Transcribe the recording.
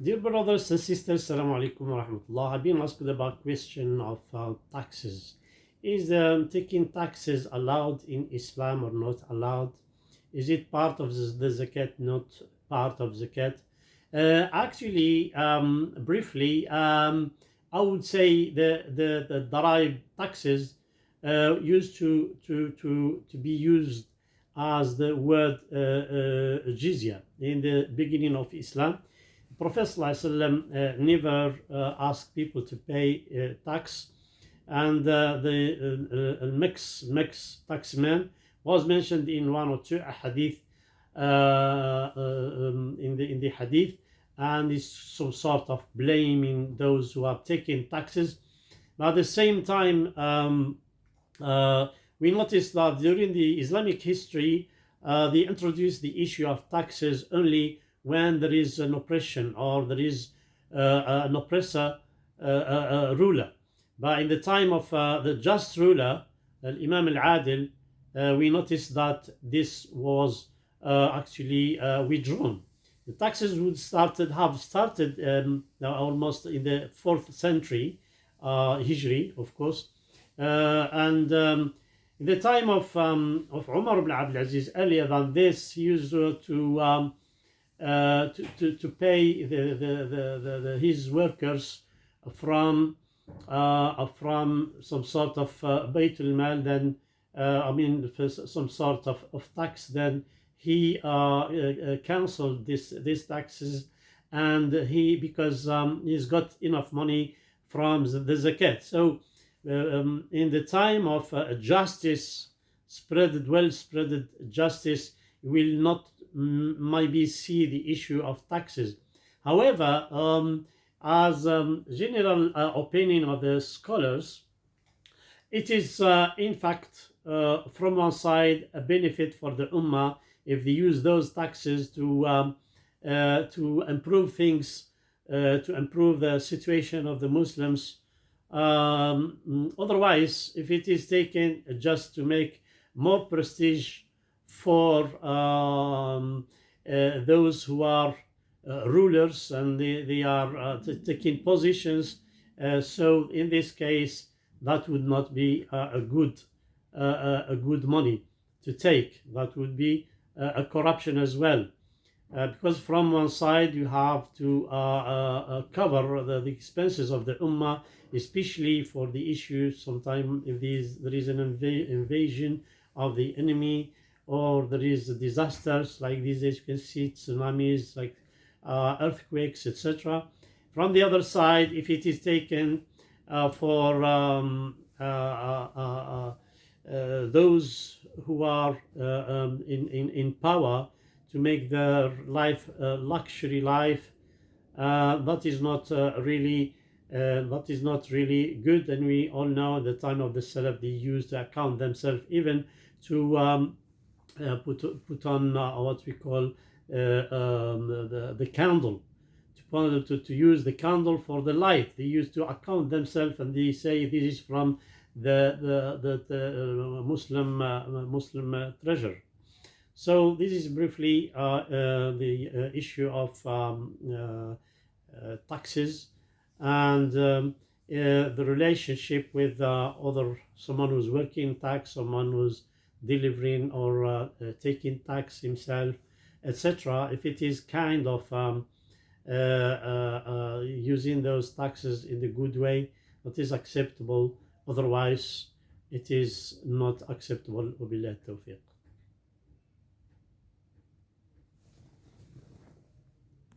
Dear brothers and sisters, Assalamu alaikum wa rahmatullah. I've been asked about question of taxes. Is taking taxes allowed in Islam or not allowed? Is it part of the zakat, not part of zakat? Actually, briefly, I would say the derive taxes used to be used as the word jizya in the beginning of Islam. Prophet ﷺ never asked people to pay tax, and the mix taxman was mentioned in one or two hadith in the hadith, and is some sort of blaming those who are taking taxes. But at the same time, we noticed that during the Islamic history, they introduced the issue of taxes only when there is an oppression or there is an oppressor ruler. But in the time of the just ruler, Imam al-Adil, we noticed that this was actually withdrawn. The taxes would have started almost in the 4th century Hijri, of course, and in the time of Umar ibn Abdul Aziz, earlier than this, he used to pay his workers from some sort of Bayt al-Mal, then some sort of tax. Then he cancelled these taxes, and because he's got enough money from the zakat. So in the time of justice, well spread justice, will not maybe see the issue of taxes. However, as general opinion of the scholars, it is in fact from one side a benefit for the ummah if they use those taxes to improve things, to improve the situation of the Muslims. Otherwise, if it is taken just to make more prestige for those who are rulers, and they are taking positions, so in this case, that would not be a good money to take. That would be a corruption as well. Because from one side you have to cover the expenses of the ummah, especially for the issues sometimes if there is an invasion of the enemy, or there is disasters like these, as you can see, tsunamis, like earthquakes, etc. From the other side, if it is taken for those who are in power, to make their life luxury life, that is not really good. And we all know at the time of the Salaf, they used to account themselves even to put on what we call the candle, to use the candle for the light. They used to account themselves, and they say this is from the Muslim treasure. So this is briefly the issue of taxes, and the relationship with someone who's working tax, someone who's delivering or taking tax himself, etc. If it is kind of using those taxes in the good way, that is acceptable. Otherwise, it is not acceptable. وبالله التوفيق.